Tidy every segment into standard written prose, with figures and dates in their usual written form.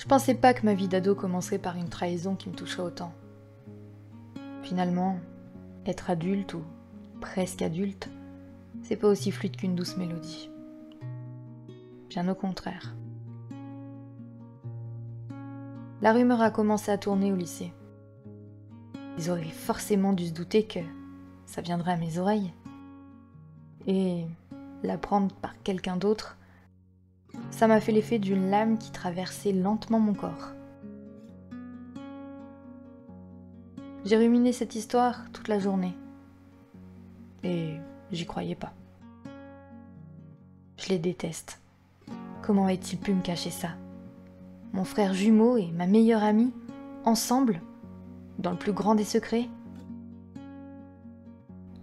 Je pensais pas que ma vie d'ado commencerait par une trahison qui me toucherait autant. Finalement, être adulte ou presque adulte, c'est pas aussi fluide qu'une douce mélodie. Bien au contraire. La rumeur a commencé à tourner au lycée. Ils auraient forcément dû se douter que ça viendrait à mes oreilles. Et l'apprendre par quelqu'un d'autre, ça m'a fait l'effet d'une lame qui traversait lentement mon corps. J'ai ruminé cette histoire toute la journée. Et j'y croyais pas. Je les déteste. Comment a-t-il pu me cacher ça? Mon frère jumeau et ma meilleure amie, ensemble, dans le plus grand des secrets?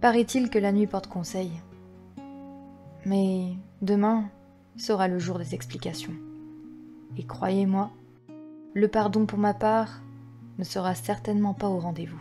Paraît-il que la nuit porte conseil. Mais demain sera le jour des explications. Et croyez-moi, le pardon pour ma part ne sera certainement pas au rendez-vous.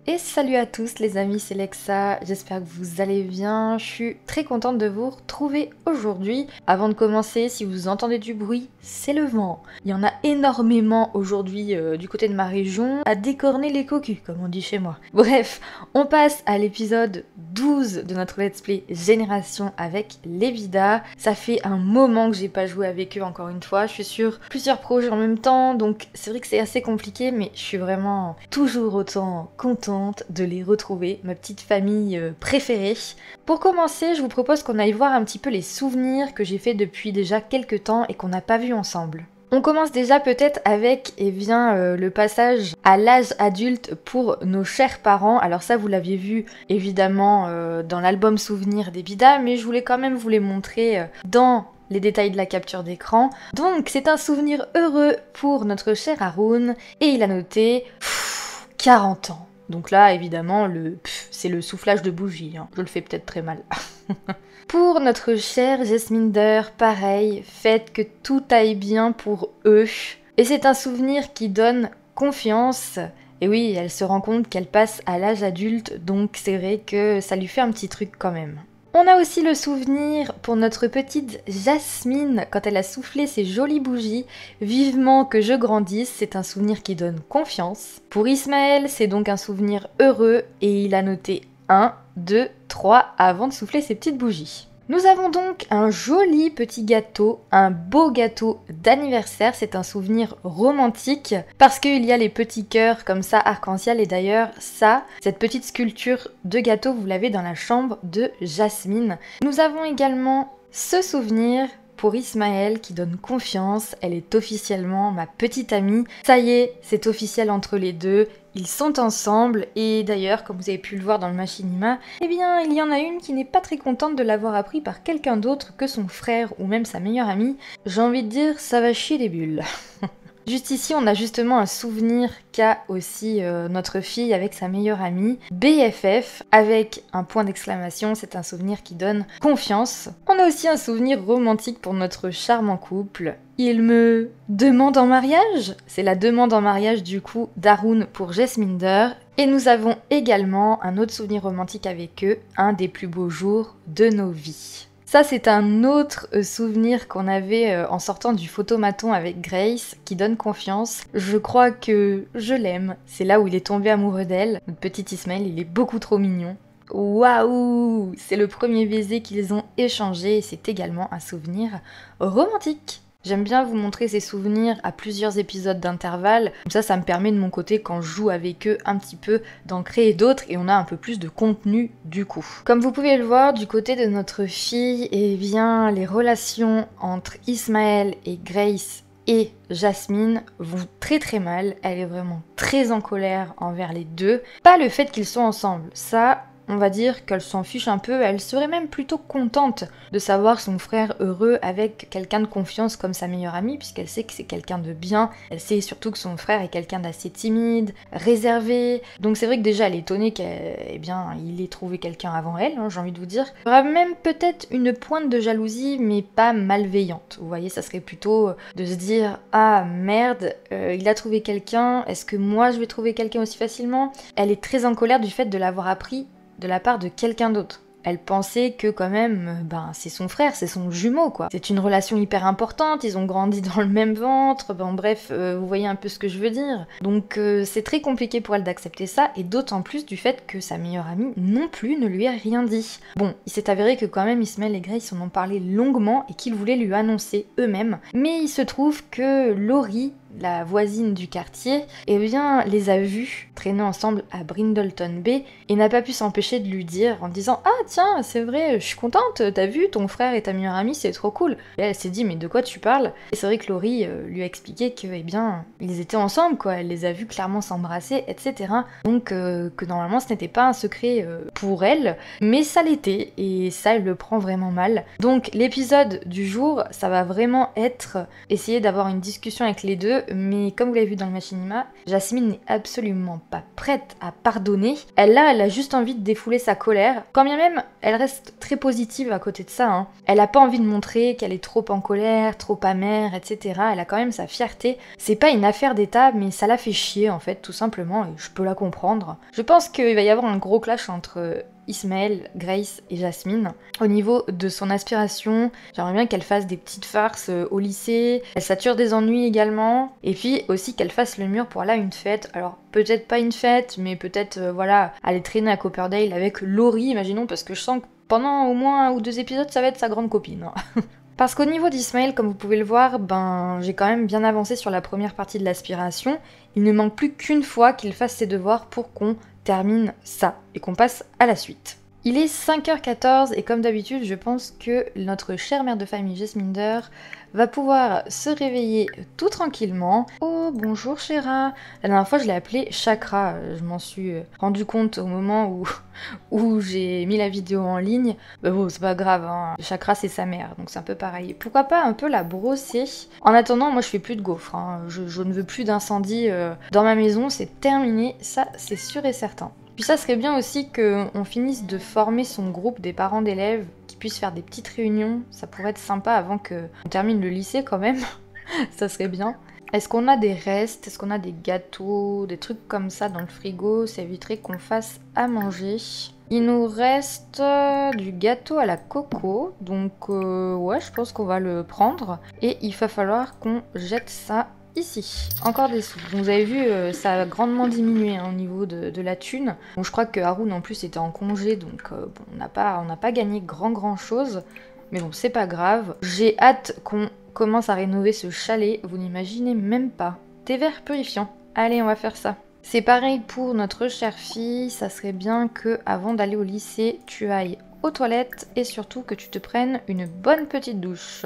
Et salut à tous les amis, c'est Lexa, j'espère que vous allez bien, je suis très contente de vous retrouver aujourd'hui. Avant de commencer, si vous entendez du bruit, c'est le vent. Il y en a énormément aujourd'hui du côté de ma région, à décorner les cocus, comme on dit chez moi. Bref, on passe à l'épisode 12 de notre let's play Génération avec les Vida. Ça fait un moment que j'ai pas joué avec eux encore une fois, je suis sur plusieurs projets en même temps, donc c'est vrai que c'est assez compliqué, mais je suis vraiment toujours autant contente de les retrouver, ma petite famille préférée. Pour commencer, je vous propose qu'on aille voir un petit peu les souvenirs que j'ai fait depuis déjà quelques temps et qu'on n'a pas vu ensemble. On commence déjà peut-être avec le passage à l'âge adulte pour nos chers parents. Alors ça, vous l'aviez vu évidemment dans l'album Souvenirs des Vida, mais je voulais quand même vous les montrer dans les détails de la capture d'écran. Donc c'est un souvenir heureux pour notre cher Haroun et il a noté 40 ans. Donc là, évidemment, c'est le soufflage de bougie, hein. Je le fais peut-être très mal. Pour notre chère Jasminder, pareil, faites que tout aille bien pour eux. Et c'est un souvenir qui donne confiance. Et oui, elle se rend compte qu'elle passe à l'âge adulte, donc c'est vrai que ça lui fait un petit truc quand même. On a aussi le souvenir pour notre petite Jasmine quand elle a soufflé ses jolies bougies. Vivement que je grandisse, c'est un souvenir qui donne confiance. Pour Ismaël, c'est donc un souvenir heureux et il a noté 1, 2, 3 avant de souffler ses petites bougies. Nous avons donc un joli petit gâteau, un beau gâteau d'anniversaire, c'est un souvenir romantique parce qu'il y a les petits cœurs comme ça arc-en-ciel et d'ailleurs cette petite sculpture de gâteau vous l'avez dans la chambre de Jasmine. Nous avons également ce souvenir pour Ismaël qui donne confiance, elle est officiellement ma petite amie. Ça y est, c'est officiel entre les deux, ils sont ensemble et d'ailleurs, comme vous avez pu le voir dans le machinima, eh bien il y en a une qui n'est pas très contente de l'avoir appris par quelqu'un d'autre que son frère ou même sa meilleure amie. J'ai envie de dire, ça va chier des bulles. Juste ici, on a justement un souvenir qu'a aussi notre fille avec sa meilleure amie, BFF, avec un point d'exclamation, c'est un souvenir qui donne confiance. On a aussi un souvenir romantique pour notre charmant couple. Il me demande en mariage, c'est la demande en mariage du coup d'Haroun pour Jasminder. Et nous avons également un autre souvenir romantique avec eux, un des plus beaux jours de nos vies. Ça, c'est un autre souvenir qu'on avait en sortant du photomaton avec Grace, qui donne confiance. Je crois que je l'aime. C'est là où il est tombé amoureux d'elle. Notre petit Ismaël, il est beaucoup trop mignon. Waouh! C'est le premier baiser qu'ils ont échangé et c'est également un souvenir romantique. J'aime bien vous montrer ces souvenirs à plusieurs épisodes d'intervalle. Comme ça me permet de mon côté, quand je joue avec eux, un petit peu d'en créer d'autres et on a un peu plus de contenu du coup. Comme vous pouvez le voir, du côté de notre fille, eh bien, les relations entre Ismaël et Grace et Jasmine vont très très mal. Elle est vraiment très en colère envers les deux. Pas le fait qu'ils soient ensemble, ça... on va dire qu'elle s'en fiche un peu, elle serait même plutôt contente de savoir son frère heureux avec quelqu'un de confiance comme sa meilleure amie, puisqu'elle sait que c'est quelqu'un de bien, elle sait surtout que son frère est quelqu'un d'assez timide, réservé, donc c'est vrai que déjà elle est étonnée qu'il ait trouvé quelqu'un avant elle, hein, j'ai envie de vous dire. Il y aura même peut-être une pointe de jalousie, mais pas malveillante, vous voyez, ça serait plutôt de se dire « Ah merde, il a trouvé quelqu'un, est-ce que moi je vais trouver quelqu'un aussi facilement ?» Elle est très en colère du fait de l'avoir appris de la part de quelqu'un d'autre. Elle pensait que quand même, c'est son frère, c'est son jumeau quoi. C'est une relation hyper importante, ils ont grandi dans le même ventre, bref, vous voyez un peu ce que je veux dire. Donc c'est très compliqué pour elle d'accepter ça, et d'autant plus du fait que sa meilleure amie non plus ne lui a rien dit. Bon, il s'est avéré que quand même Ismaël et Grace en ont parlé longuement et qu'ils voulaient lui annoncer eux-mêmes, mais il se trouve que Laurie, la voisine du quartier, les a vus traîner ensemble à Brindleton Bay et n'a pas pu s'empêcher de lui dire en disant « Ah tiens, c'est vrai, je suis contente, t'as vu, ton frère et ta meilleure amie, c'est trop cool. » Et elle s'est dit « Mais de quoi tu parles ?» Et c'est vrai que Laurie lui a expliqué que, ils étaient ensemble quoi, elle les a vus clairement s'embrasser, etc. Donc que normalement ce n'était pas un secret pour elle, mais ça l'était, et ça elle le prend vraiment mal. Donc l'épisode du jour, ça va vraiment être essayer d'avoir une discussion avec les deux, mais comme vous l'avez vu dans le machinima, Jasmine n'est absolument pas prête à pardonner. Elle a juste envie de défouler sa colère, quand bien même elle reste très positive à côté de ça, hein. Elle a pas envie de montrer qu'elle est trop en colère, trop amère, etc. Elle a quand même sa fierté. C'est pas une affaire d'état, mais ça la fait chier en fait, tout simplement, et je peux la comprendre. Je pense qu'il va y avoir un gros clash entre Ismaël, Grace et Jasmine. Au niveau de son aspiration, j'aimerais bien qu'elle fasse des petites farces au lycée, elle sature des ennuis également, et puis aussi qu'elle fasse le mur pour aller à une fête. Alors peut-être pas une fête, mais peut-être aller traîner à Copperdale avec Laurie, imaginons, parce que je sens que pendant au moins 1 ou 2 épisodes, ça va être sa grande copine. Parce qu'au niveau d'Ismaël, comme vous pouvez le voir, j'ai quand même bien avancé sur la première partie de l'aspiration. Il ne manque plus qu'une fois qu'il fasse ses devoirs pour qu'on termine ça et qu'on passe à la suite. Il est 5h14 et comme d'habitude, je pense que notre chère mère de famille Jasminder va pouvoir se réveiller tout tranquillement. Oh, bonjour Chéra. La dernière fois, je l'ai appelée Chakra. Je m'en suis rendu compte au moment où j'ai mis la vidéo en ligne. Bon, c'est pas grave, hein. Chakra, c'est sa mère, donc c'est un peu pareil. Pourquoi pas un peu la brosser? En attendant, moi, je fais plus de gaufres, hein. Je ne veux plus d'incendie dans ma maison. C'est terminé, ça, c'est sûr et certain. Puis ça serait bien aussi qu'on finisse de former son groupe des parents d'élèves, qui puissent faire des petites réunions, ça pourrait être sympa avant qu'on termine le lycée quand même, ça serait bien. Est-ce qu'on a des restes, est-ce qu'on a des gâteaux, des trucs comme ça dans le frigo? Ça éviterait qu'on fasse à manger. Il nous reste du gâteau à la coco, donc ouais, je pense qu'on va le prendre. Et il va falloir qu'on jette ça ici. Encore des sous. Donc, vous avez vu, ça a grandement diminué hein, au niveau de la thune. Bon, je crois que Haroun en plus était en congé, donc on n'a pas gagné grand chose. Mais bon, c'est pas grave. J'ai hâte qu'on commence à rénover ce chalet, vous n'imaginez même pas. Thé vert purifiant. Allez, on va faire ça. C'est pareil pour notre chère fille, ça serait bien que avant d'aller au lycée, tu ailles aux toilettes et surtout que tu te prennes une bonne petite douche.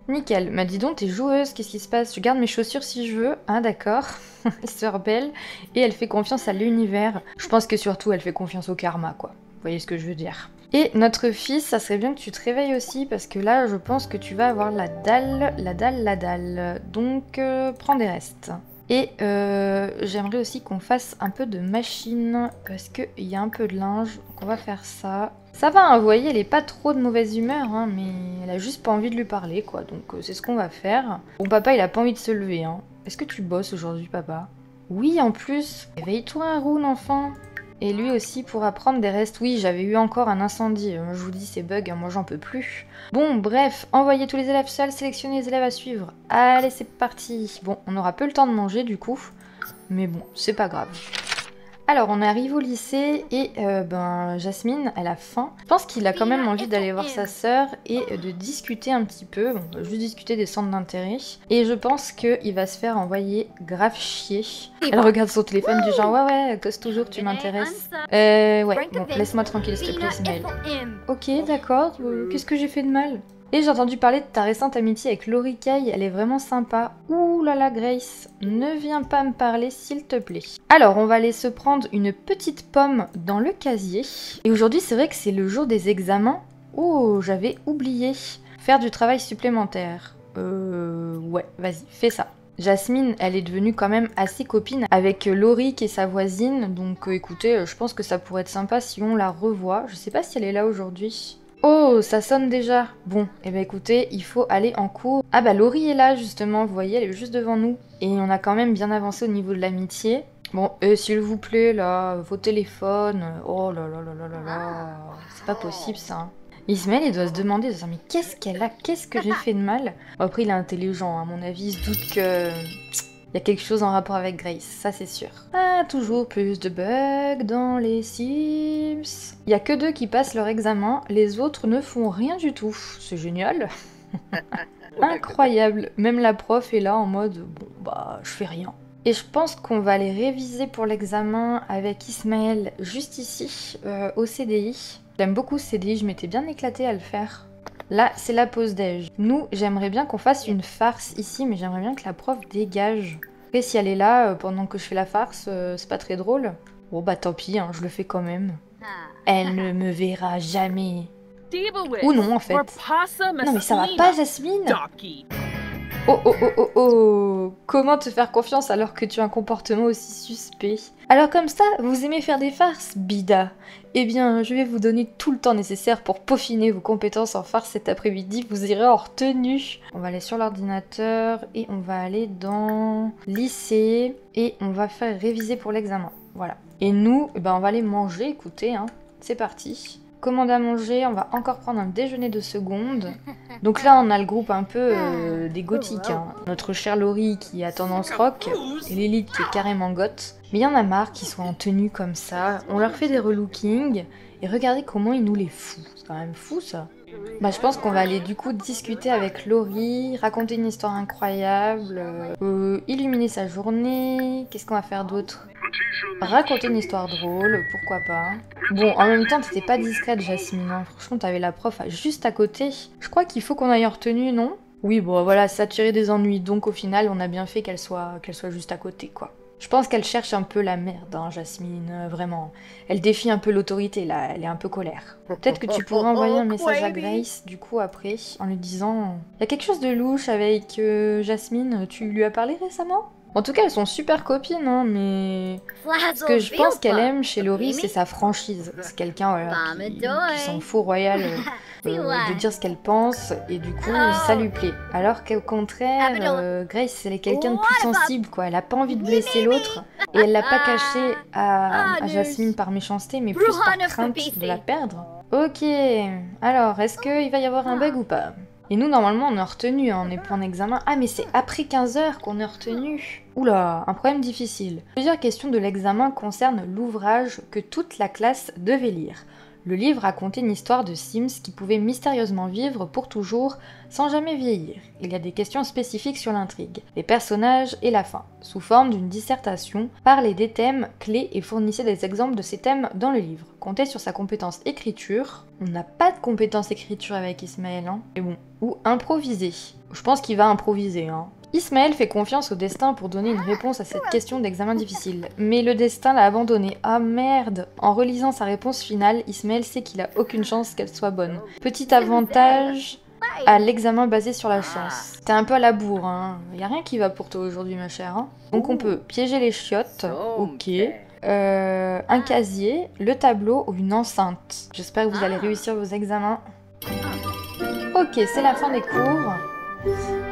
Nickel, m'a dit donc t'es joueuse, qu'est-ce qui se passe? Je garde mes chaussures si je veux, ah d'accord, elle se rebelle, et elle fait confiance à l'univers. Je pense que surtout elle fait confiance au karma quoi, vous voyez ce que je veux dire. Et notre fils, ça serait bien que tu te réveilles aussi, parce que là je pense que tu vas avoir la dalle, donc prends des restes. Et j'aimerais aussi qu'on fasse un peu de machine, parce qu'il y a un peu de linge, donc on va faire ça. Ça va, hein, vous voyez, elle est pas trop de mauvaise humeur, hein, mais elle a juste pas envie de lui parler, quoi. Donc c'est ce qu'on va faire. Bon, papa, il a pas envie de se lever, hein. Est-ce que tu bosses aujourd'hui, papa? Oui, en plus. Réveille-toi, Haroun, enfant. Et lui aussi pourra prendre des restes. Oui, j'avais eu encore un incendie. Je vous dis, ces bugs, moi j'en peux plus. Bon, bref, envoyez tous les élèves seuls, sélectionnez les élèves à suivre. Allez, c'est parti. Bon, on aura peu le temps de manger, du coup. Mais bon, c'est pas grave. Alors, on arrive au lycée et Jasmine, elle a faim. Je pense qu'il a quand même envie d'aller voir sa sœur et de discuter un petit peu. Bon, on va juste discuter des centres d'intérêt. Et je pense qu'il va se faire envoyer grave chier. Elle regarde son téléphone du genre « Ouais, cause toujours que tu m'intéresses. » Ouais, bon, laisse-moi tranquille s'il te plaît, Ismaël. Ok, d'accord, qu'est-ce que j'ai fait de mal? Et j'ai entendu parler de ta récente amitié avec Laurie Kay, elle est vraiment sympa. Ouh Ouh là là, Grace, ne viens pas me parler s'il te plaît. Alors, on va aller se prendre une petite pomme dans le casier. Et aujourd'hui, c'est vrai que c'est le jour des examens. Oh, j'avais oublié. Faire du travail supplémentaire. Ouais, vas-y, fais ça. Jasmine, elle est devenue quand même assez copine avec Laurie qui est sa voisine. Donc écoutez, je pense que ça pourrait être sympa si on la revoit. Je sais pas si elle est là aujourd'hui. Oh, ça sonne déjà. Bon, eh ben écoutez, il faut aller en cours. Ah bah Laurie est là justement, vous voyez, elle est juste devant nous. Et on a quand même bien avancé au niveau de l'amitié. Bon, s'il vous plaît, là, vos téléphones. Oh là là là là là là. C'est pas possible ça. Hein. Ismaël, il doit se demander, mais qu'est-ce qu'elle a? Qu'est-ce que j'ai fait de mal? Bon, après, il est intelligent, à mon avis, il se doute que... Il y a quelque chose en rapport avec Grace, ça c'est sûr. Ah, toujours plus de bugs dans les Sims. Il y a que 2 qui passent leur examen, les autres ne font rien du tout. C'est génial. Incroyable. Même la prof est là en mode, bon bah, je fais rien. Et je pense qu'on va aller réviser pour l'examen avec Ismaël juste ici, au CDI. J'aime beaucoup ce CDI, je m'étais bien éclatée à le faire. Là, c'est la pause déj. Nous, j'aimerais bien qu'on fasse une farce ici, mais j'aimerais bien que la prof dégage. Et si elle est là, pendant que je fais la farce, c'est pas très drôle. Bon bah tant pis, hein, je le fais quand même. Elle ne me verra jamais. Ou non, en fait. Non mais ça va pas, Jasmine? Oh oh oh oh oh! Comment te faire confiance alors que tu as un comportement aussi suspect? Alors comme ça, vous aimez faire des farces, Bida? Eh bien, je vais vous donner tout le temps nécessaire pour peaufiner vos compétences en farce cet après-midi. Vous irez en retenue. On va aller sur l'ordinateur et on va aller dans lycée et on va faire réviser pour l'examen. Voilà. Et nous, eh ben, on va aller manger, écoutez, hein. C'est parti. Commande à manger, on va encore prendre un déjeuner de seconde. Donc là, on a le groupe un peu des gothiques. Hein. Notre chère Laurie qui a tendance rock et Lilith qui est carrément goth. Mais il y en a marre qui soient en tenue comme ça. On leur fait des relookings et regardez comment ils nous les foutent. C'est quand même fou ça. Bah, je pense qu'on va aller du coup discuter avec Laurie, raconter une histoire incroyable, illuminer sa journée. Qu'est-ce qu'on va faire d'autre? Raconter une histoire drôle, pourquoi pas. Bon, en même temps, t'étais pas discrète, Jasmine. Hein. Franchement, t'avais la prof juste à côté. Je crois qu'il faut qu'on aille en retenue, non? Oui, bon, voilà, ça tirait des ennuis. Donc, au final, on a bien fait qu'elle soit juste à côté, quoi. Je pense qu'elle cherche un peu la merde, hein, Jasmine, vraiment. Elle défie un peu l'autorité, là. Elle est un peu colère. Peut-être que tu pourrais envoyer un message à Grace, du coup, après, en lui disant... Il y a quelque chose de louche avec Jasmine. Tu lui as parlé récemment? En tout cas, elles sont super copines, hein, mais... Ce que je pense qu'elle aime chez Laurie, c'est sa franchise. C'est quelqu'un voilà, qui s'en fout royal de dire ce qu'elle pense, et du coup, ça lui plaît. Alors qu'au contraire, Grace, elle est quelqu'un de plus sensible, quoi. Elle a pas envie de blesser l'autre, et elle l'a pas caché à Jasmine par méchanceté, mais plus par crainte de la perdre. Ok, alors, est-ce qu'il va y avoir un bug ou pas? Et nous, normalement, on est retenu, hein, on est pas en examen. Ah, mais c'est après 15 h qu'on est retenu. Oula, un problème difficile. Plusieurs questions de l'examen concernent l'ouvrage que toute la classe devait lire. Le livre racontait une histoire de Sims qui pouvait mystérieusement vivre pour toujours sans jamais vieillir. Il y a des questions spécifiques sur l'intrigue, les personnages et la fin. Sous forme d'une dissertation, parlait des thèmes clés et fournissait des exemples de ces thèmes dans le livre. Comptez sur sa compétence écriture. On n'a pas de compétence écriture avec Ismaël, hein. Mais bon. Ou improviser. Je pense qu'il va improviser, hein. Ismaël fait confiance au destin pour donner une réponse à cette question d'examen difficile. Mais le destin l'a abandonné. Ah merde! En relisant sa réponse finale, Ismaël sait qu'il a aucune chance qu'elle soit bonne. Petit avantage à l'examen basé sur la chance. T'es un peu à la bourre, hein. Y a rien qui va pour toi aujourd'hui, ma chère, hein. Donc on peut piéger les chiottes, ok. Un casier, le tableau ou une enceinte. J'espère que vous allez réussir vos examens. Ok, c'est la fin des cours.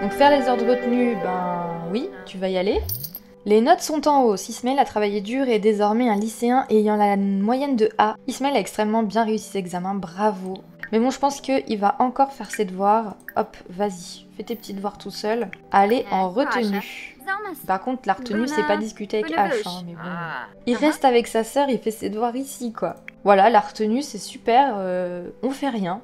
Donc faire les heures de retenue, ben oui, tu vas y aller. Les notes sont en hausse. Ismaël a travaillé dur et est désormais un lycéen ayant la moyenne de A. Ismaël a extrêmement bien réussi ses examens, bravo. Mais bon, je pense qu'il va encore faire ses devoirs. Hop, vas-y, fais tes petits devoirs tout seul. Allez en retenue. Par contre, la retenue, c'est pas discuter avec H, hein, mais bon. Il reste avec sa sœur, il fait ses devoirs ici, quoi. Voilà, la retenue, c'est super, on fait rien.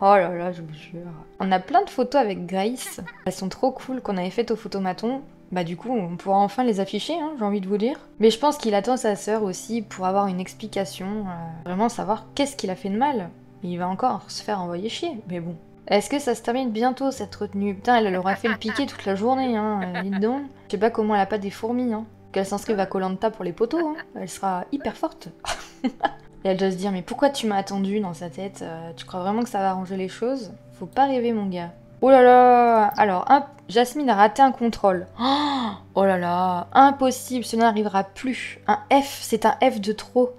Oh là là, je vous jure. On a plein de photos avec Grace. Elles sont trop cool qu'on avait faites au photomaton. Bah du coup, on pourra enfin les afficher, hein, j'ai envie de vous dire. Mais je pense qu'il attend sa sœur aussi pour avoir une explication. Vraiment savoir qu'est-ce qu'il a fait de mal. Et il va encore se faire envoyer chier, mais bon. Est-ce que ça se termine bientôt cette retenue? Putain, elle aura fait le piqué toute la journée, hein, dites donc. Je sais pas comment elle a pas des fourmis, hein. Qu'elle s'inscrive à koh pour les poteaux, hein. Elle sera hyper forte. Et elle doit se dire, mais pourquoi tu m'as attendu dans sa tête? Tu crois vraiment que ça va arranger les choses? Faut pas rêver, mon gars. Oh là là. Alors, Jasmine a raté un contrôle. Oh là là. Impossible, ce n'arrivera plus. Un F, c'est un F de trop.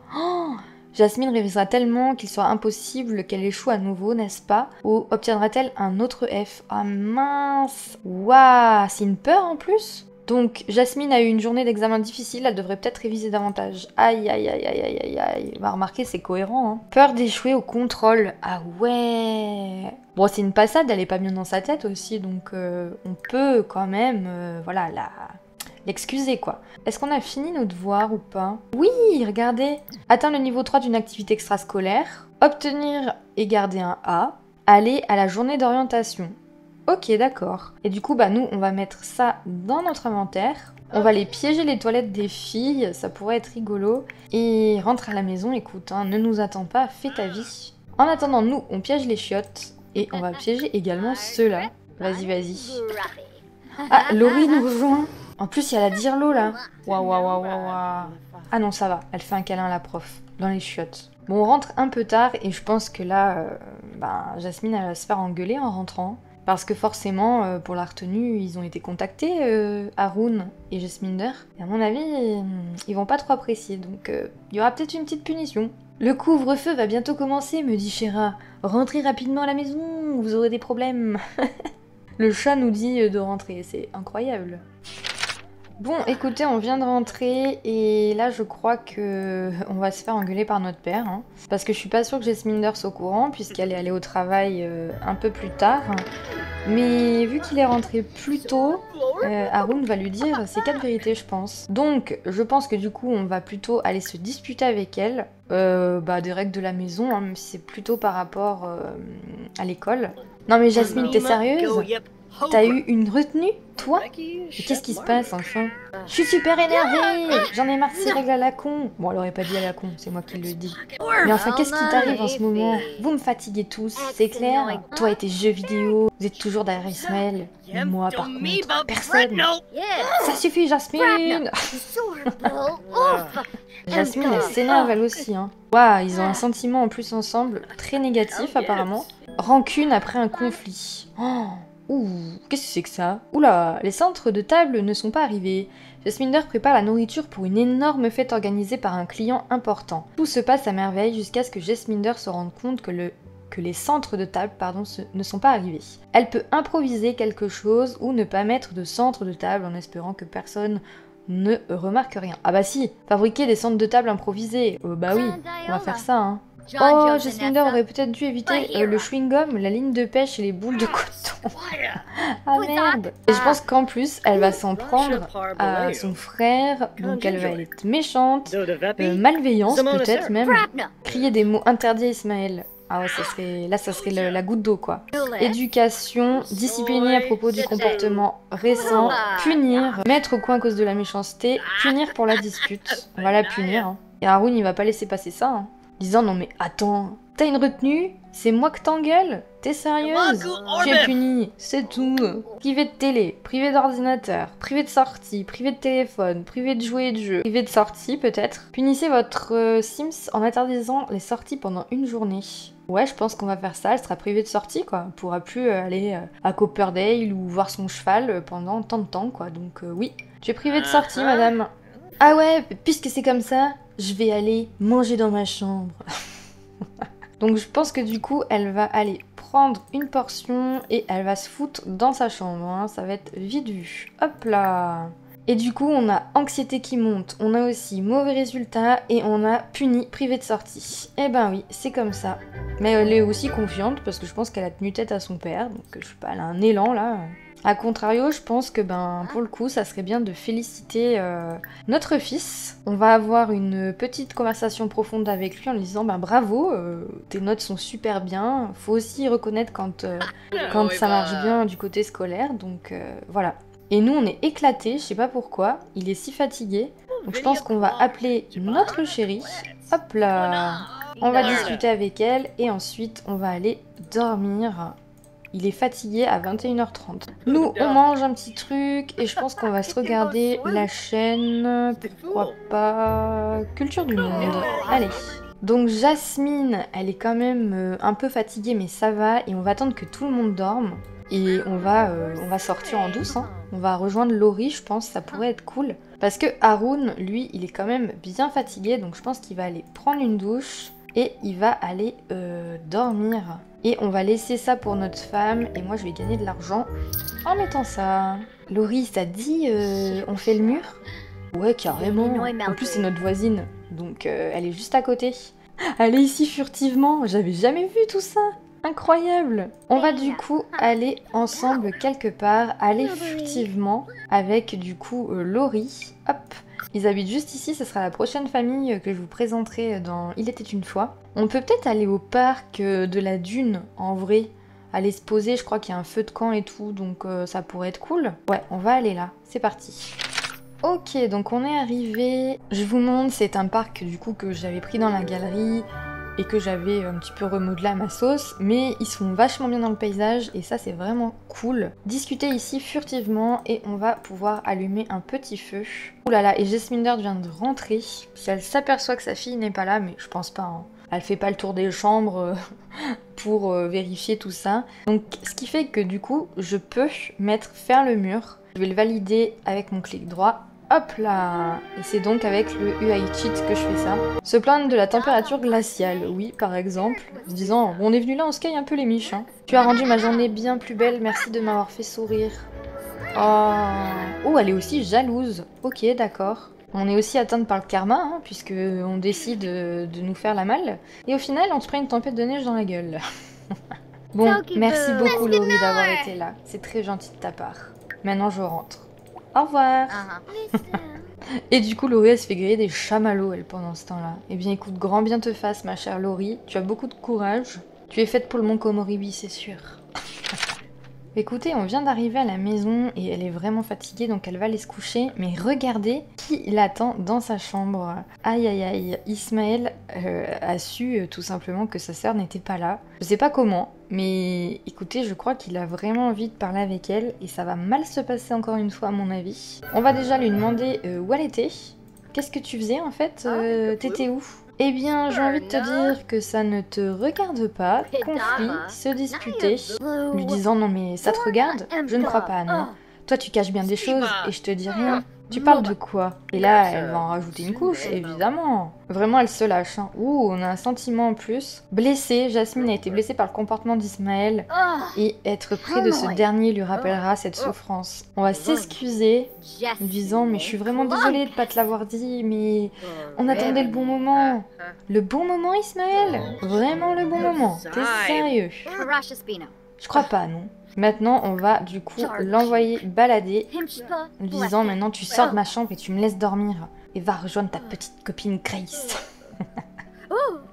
Jasmine révisera tellement qu'il sera impossible qu'elle échoue à nouveau, n'est-ce pas? Ou obtiendra-t-elle un autre F? Ah mince. Waouh, c'est une peur en plus. Donc, Jasmine a eu une journée d'examen difficile, elle devrait peut-être réviser davantage. Aïe, aïe, aïe, aïe, aïe, aïe, aïe. Bah, remarquez, c'est cohérent, hein. Peur d'échouer au contrôle. Ah ouais. Bon, c'est une passade, elle est pas bien dans sa tête aussi, donc on peut quand même, voilà, l'excuser, quoi. Est-ce qu'on a fini nos devoirs ou pas? Oui, regardez. Atteindre le niveau 3 d'une activité extrascolaire, obtenir et garder un A, aller à la journée d'orientation. Ok, d'accord. Et du coup, bah nous, on va mettre ça dans notre inventaire. On va aller piéger les toilettes des filles, ça pourrait être rigolo. Et rentre à la maison, écoute, hein, ne nous attends pas, fais ta vie. En attendant, nous, on piège les chiottes. Et on va piéger également ceux-là. Vas-y, vas-y. Ah, Laurie nous rejoint. En plus, il y a la Dirlo, là. Waouh, waouh, waouh, waouh. Ah non, ça va. Elle fait un câlin à la prof. Dans les chiottes. Bon, on rentre un peu tard et je pense que là, Jasmine, elle va se faire engueuler en rentrant. Parce que forcément, pour la retenue, ils ont été contactés, Haroun et Jasminder. Et à mon avis, ils vont pas trop apprécier. Donc, il y aura peut-être une petite punition. Le couvre-feu va bientôt commencer, me dit Chéra. Rentrez rapidement à la maison, vous aurez des problèmes. Le chat nous dit de rentrer, c'est incroyable. Bon, écoutez, on vient de rentrer et là, je crois que on va se faire engueuler par notre père. Hein, parce que je suis pas sûre que Jasminder soit au courant, puisqu'elle est allée au travail un peu plus tard. Mais vu qu'il est rentré plus tôt, Haroun va lui dire ses 4 vérités, je pense. Donc, je pense que du coup, on va plutôt aller se disputer avec elle. Des règles de la maison, hein, même si c'est plutôt par rapport à l'école. Non mais Jasmine, t'es sérieuse? T'as eu une retenue, toi? Mais qu'est-ce qui se passe, enfin? Je suis super énervée! J'en ai marre de ces règles à la con! Bon, elle aurait pas dit à la con, c'est moi qui le dis. Mais enfin, qu'est-ce qui t'arrive en ce moment? Vous me fatiguez tous, c'est clair? Toi et tes jeux vidéo, vous êtes toujours derrière Ismaël. Et moi, par contre, personne! Ça suffit, Jasmine! Jasmine, elle s'énerve elle aussi, hein. Waouh, ils ont un sentiment en plus ensemble, très négatif apparemment. Rancune après un conflit. Oh! Ouh, qu'est-ce que c'est que ça? Oula, les centres de table ne sont pas arrivés. Jasminder prépare la nourriture pour une énorme fête organisée par un client important. Tout se passe à merveille jusqu'à ce que Jasminder se rende compte que les centres de table ne sont pas arrivés. Elle peut improviser quelque chose ou ne pas mettre de centre de table en espérant que personne ne remarque rien. Ah bah si, fabriquer des centres de table improvisés. Bah oui, on va faire ça, hein. Oh, Jasminder aurait peut-être dû éviter le chewing-gum, la ligne de pêche et les boules de coton. Ah merde. Et je pense qu'en plus, elle va s'en prendre à son frère, donc elle va être méchante, malveillante peut-être même, crier des mots interdits à Ismaël. Ah ouais, ça serait la goutte d'eau, quoi. Éducation, discipliner à propos du comportement récent, punir, mettre au coin à cause de la méchanceté, punir pour la dispute. On va la punir, hein. Et Haroun, il va pas laisser passer ça, hein. Disant non mais attends, t'as une retenue? C'est moi que t'engueule? T'es sérieuse? Tu es punie, c'est tout. Privé de télé, privé d'ordinateur, privé de sortie, privé de téléphone, privé de jouets et de jeux, privé de sortie peut-être. Punissez votre Sims en interdisant les sorties pendant une journée. Ouais, je pense qu'on va faire ça, elle sera privée de sortie quoi. Elle pourra plus aller à Copperdale ou voir son cheval pendant tant de temps quoi. Donc oui, tu es privée de sortie madame. Ah ouais, puisque c'est comme ça, je vais aller manger dans ma chambre. Donc je pense que du coup, elle va aller prendre une portion et elle va se foutre dans sa chambre. Hein. Ça va être vite vu. Hop là. Et du coup, on a anxiété qui monte, on a aussi mauvais résultats et on a puni, privé de sortie. Eh ben oui, c'est comme ça. Mais elle est aussi confiante parce que je pense qu'elle a tenu tête à son père. Donc je sais pas, elle a un élan là. A contrario, je pense que pour le coup, ça serait bien de féliciter notre fils. On va avoir une petite conversation profonde avec lui en lui disant bravo, tes notes sont super bien. Faut aussi reconnaître quand ça marche bien du côté scolaire, donc voilà. Et nous, on est éclatés, je sais pas pourquoi, il est si fatigué. Donc je pense qu'on va appeler notre chérie. Hop là, on va discuter avec elle et ensuite on va aller dormir. Il est fatigué à 21h30. Nous, on mange un petit truc et je pense qu'on va se regarder la chaîne, pourquoi pas, Culture du Monde. Allez. Donc Jasmine, elle est quand même un peu fatiguée mais ça va et on va attendre que tout le monde dorme. Et on va sortir en douce, hein. On va rejoindre Laurie, je pense, ça pourrait être cool. Parce que Haroun, lui, il est quand même bien fatigué, donc je pense qu'il va aller prendre une douche et il va aller dormir. Et on va laisser ça pour notre femme, et moi je vais gagner de l'argent en mettant ça. Laurie, ça dit on fait le mur? Ouais, carrément. En plus, c'est notre voisine, donc elle est juste à côté. Elle est ici furtivement, j'avais jamais vu tout ça. Incroyable! On va du coup aller ensemble quelque part, aller furtivement avec du coup Laurie. Hop! Ils habitent juste ici, ce sera la prochaine famille que je vous présenterai dans Il était une fois. On peut peut-être aller au parc de la dune en vrai, aller se poser, je crois qu'il y a un feu de camp et tout, donc ça pourrait être cool. Ouais, on va aller là, c'est parti. Ok, donc on est arrivé. Je vous montre, c'est un parc du coup que j'avais pris dans la galerie et que j'avais un petit peu remodelé à ma sauce, mais ils sont vachement bien dans le paysage et ça c'est vraiment cool. Discuter ici furtivement et on va pouvoir allumer un petit feu. Ouh là là, et Jasminder vient de rentrer. Si elle s'aperçoit que sa fille n'est pas là, mais je pense pas, hein. Elle fait pas le tour des chambres pour vérifier tout ça. Donc ce qui fait que du coup, je peux mettre faire le mur. Je vais le valider avec mon clic droit. Hop là! Et c'est donc avec le UI Cheat que je fais ça. Se plaindre de la température glaciale, oui, par exemple. En se disant, bon, on est venu là, on se caille un peu les miches, hein. Tu as rendu ma journée bien plus belle, merci de m'avoir fait sourire. Oh, elle est aussi jalouse. Ok, d'accord. On est aussi atteinte par le karma, hein, puisque on décide de nous faire la malle. Et au final, on se prend une tempête de neige dans la gueule. Bon, merci beaucoup Laurie d'avoir été là. C'est très gentil de ta part. Maintenant, je rentre. Au revoir. Et du coup, Laurie, elle se fait griller des chamallows, elle, pendant ce temps-là. Eh bien, écoute, grand bien te fasse, ma chère Laurie. Tu as beaucoup de courage. Tu es faite pour le Mont Komoribi, c'est sûr. Écoutez, on vient d'arriver à la maison et elle est vraiment fatiguée, donc elle va aller se coucher. Mais regardez qui l'attend dans sa chambre. Aïe aïe aïe, Ismaël a su tout simplement que sa sœur n'était pas là. Je sais pas comment, mais écoutez, je crois qu'il a vraiment envie de parler avec elle et ça va mal se passer encore une fois à mon avis. On va déjà lui demander où elle était. Qu'est-ce que tu faisais en fait? T'étais où? Eh bien, j'ai envie de te dire que ça ne te regarde pas. Conflit, se disputer, lui disant non mais ça te regarde? Je ne crois pas, non. Toi tu caches bien des choses et je te dis rien. Tu parles de quoi? Et là, elle va en rajouter une couche, évidemment. Vraiment, elle se lâche, hein. Ouh, on a un sentiment en plus. Blessée, Jasmine a été blessée par le comportement d'Ismaël. Et être près de ce dernier lui rappellera cette souffrance. On va s'excuser, en disant mais je suis vraiment désolée de pas te l'avoir dit, mais on attendait le bon moment. Le bon moment, Ismaël? Vraiment le bon moment? T'es sérieux? Je crois pas, non. Maintenant, on va du coup l'envoyer balader, en lui disant maintenant tu sors de ma chambre et tu me laisses dormir. Et va rejoindre ta petite copine Grace.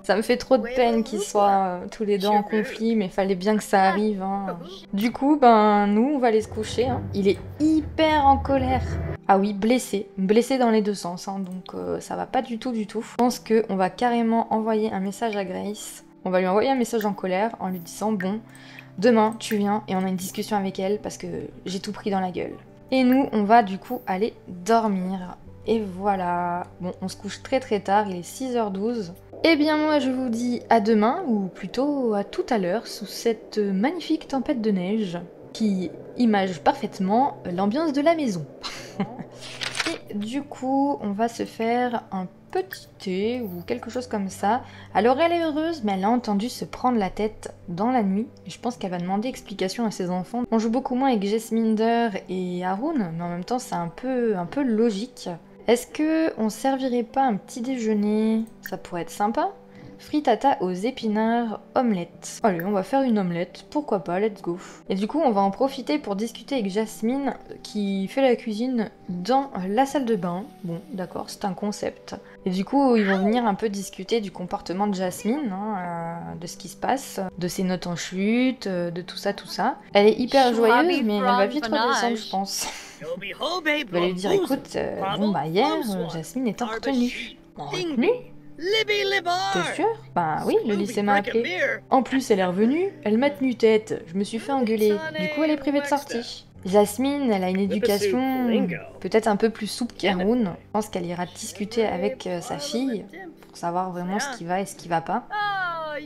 Ça me fait trop de peine qu'ils soient tous les deux en conflit, mais fallait bien que ça arrive, hein. Du coup, ben nous, on va aller se coucher, hein. Il est hyper en colère. Ah oui, blessé. Blessé dans les deux sens, hein, donc ça va pas du tout, du tout. Je pense qu'on va carrément envoyer un message à Grace. On va lui envoyer un message en colère en lui disant bon... Demain, tu viens et on a une discussion avec elle parce que j'ai tout pris dans la gueule. Et nous, on va du coup aller dormir. Et voilà. Bon, on se couche très très tard, il est 6h12. Eh bien moi, je vous dis à demain, ou plutôt à tout à l'heure, sous cette magnifique tempête de neige qui image parfaitement l'ambiance de la maison. Et du coup, on va se faire un petit thé ou quelque chose comme ça. Alors elle est heureuse, mais elle a entendu se prendre la tête dans la nuit. Et je pense qu'elle va demander explication à ses enfants. On joue beaucoup moins avec Jasminder et Haroun, mais en même temps c'est un peu logique. Est-ce que on servirait pas un petit déjeuner? Ça pourrait être sympa. Frittata aux épinards, omelette. Allez, on va faire une omelette, pourquoi pas, let's go. Et du coup, on va en profiter pour discuter avec Jasmine, qui fait la cuisine dans la salle de bain. Bon, d'accord, c'est un concept. Et du coup, ils vont venir un peu discuter du comportement de Jasmine, hein, de ce qui se passe, de ses notes en chute, de tout ça, tout ça. Elle est hyper joyeuse, mais elle va vite redescendre, je pense. On va lui dire, écoute, bon bah hier, Jasmine est en retenue. En retenue? T'es sûr? Ben oui, le lycée m'a appelé. En plus, elle est revenue, elle m'a tenu tête. Je me suis fait engueuler. Du coup, elle est privée de sortie. Jasmine, elle a une éducation peut-être un peu plus souple qu'Haroun. Je pense qu'elle ira discuter avec sa fille pour savoir vraiment ce qui va et ce qui va pas.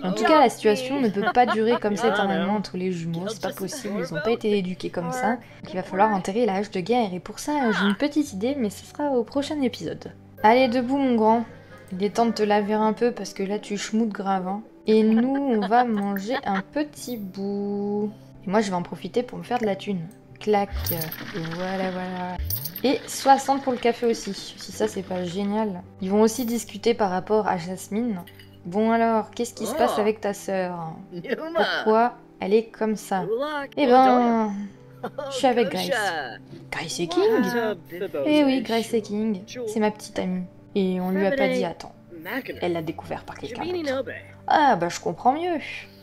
En tout cas, la situation ne peut pas durer comme ça éternellement entre les jumeaux, c'est pas possible, ils n'ont pas été éduqués comme ça. Donc il va falloir enterrer l'âge de guerre, et pour ça, j'ai une petite idée, mais ce sera au prochain épisode. Allez, debout mon grand, il est temps de te laver un peu parce que là tu schmoutes grave. Hein. Et nous, on va manger un petit bout. Et moi, je vais en profiter pour me faire de la thune. Clac, voilà, voilà. Et 60 pour le café aussi, si ça c'est pas génial. Ils vont aussi discuter par rapport à Jasmine. Bon alors, qu'est-ce qui se passe avec ta sœur? Pourquoi elle est comme ça? Eh ben, je suis avec Grace. Grace et King? Eh oui, Grace et King, c'est ma petite amie. Et on lui a pas dit à temps. Elle l'a découvert par quelqu'un d'autre. Ah bah je comprends mieux.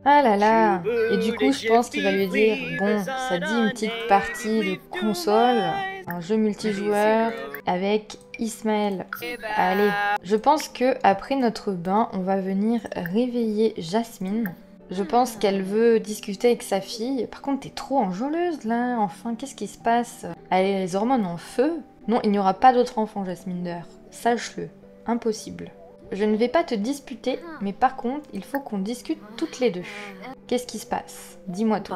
Ah là là. Et du coup, je pense qu'il va lui dire, bon, ça dit une petite partie de console, un jeu multijoueur avec Ismaël. Allez, je pense que après notre bain, on va venir réveiller Jasmine. Je pense qu'elle veut discuter avec sa fille. Par contre, t'es trop enjôleuse là. Enfin, qu'est-ce qui se passe? Allez, les hormones en feu. Non, il n'y aura pas d'autre enfant, Jasmine Deur. Sache-le. Impossible. Je ne vais pas te disputer, mais par contre, il faut qu'on discute toutes les deux. Qu'est-ce qui se passe? Dis-moi tout.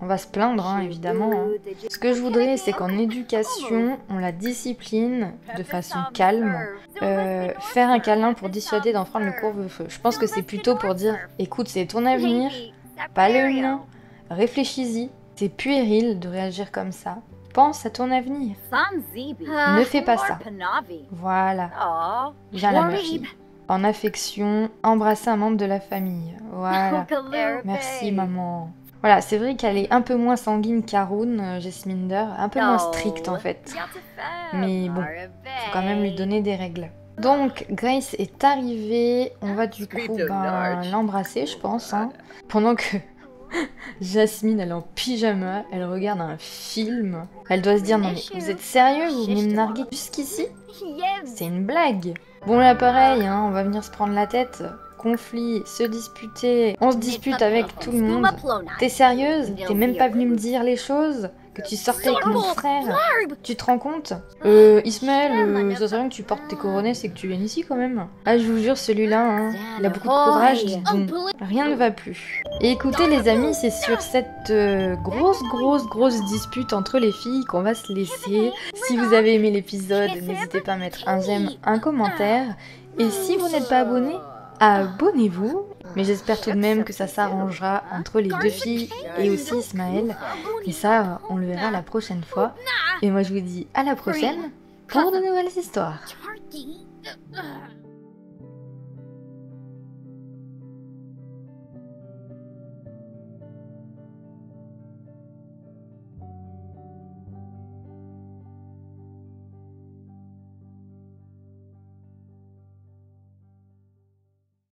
On va se plaindre, hein, évidemment. Hein. Ce que je voudrais, c'est qu'en éducation, on la discipline de façon calme. Faire un câlin pour dissuader d'enfreindre le couvre-feu. Je pense que c'est plutôt pour dire, écoute, c'est ton avenir, pas le mien. Réfléchis-y. C'est puéril de réagir comme ça. Pense à ton avenir. Ne fais pas ça. Voilà. Viens là, ma fille. En affection, embrasser un membre de la famille. Voilà. Merci, maman. Voilà, c'est vrai qu'elle est un peu moins sanguine qu'Haroun, Jasmine Deur. Un peu moins stricte, en fait. Mais bon, faut quand même lui donner des règles. Donc, Grace est arrivée. On va du coup l'embrasser, je pense. Hein, pendant que Jasmine, elle est en pyjama, elle regarde un film. Elle doit se dire, non mais vous êtes sérieux, vous venez me narguer jusqu'ici? C'est une blague. Bon là pareil, hein, on va venir se prendre la tête. Conflit, se disputer, on se dispute avec tout le monde. T'es sérieuse? T'es même pas venue me dire les choses? Que tu sortais avec mon frère? Tu te rends compte? Ismaël, ça serait bien que tu portes tes coronets, c'est que tu viennes ici quand même. Ah, je vous jure, celui-là, hein, il a beaucoup de courage, dis donc. Rien ne va plus. Et écoutez les amis, c'est sur cette grosse dispute entre les filles qu'on va se laisser. Si vous avez aimé l'épisode, n'hésitez pas à mettre un j'aime, un commentaire. Et si vous n'êtes pas abonné, abonnez-vous. Mais j'espère tout de même que ça s'arrangera entre les deux filles et aussi Ismaël. Et ça, on le verra la prochaine fois. Et moi, je vous dis à la prochaine pour de nouvelles histoires.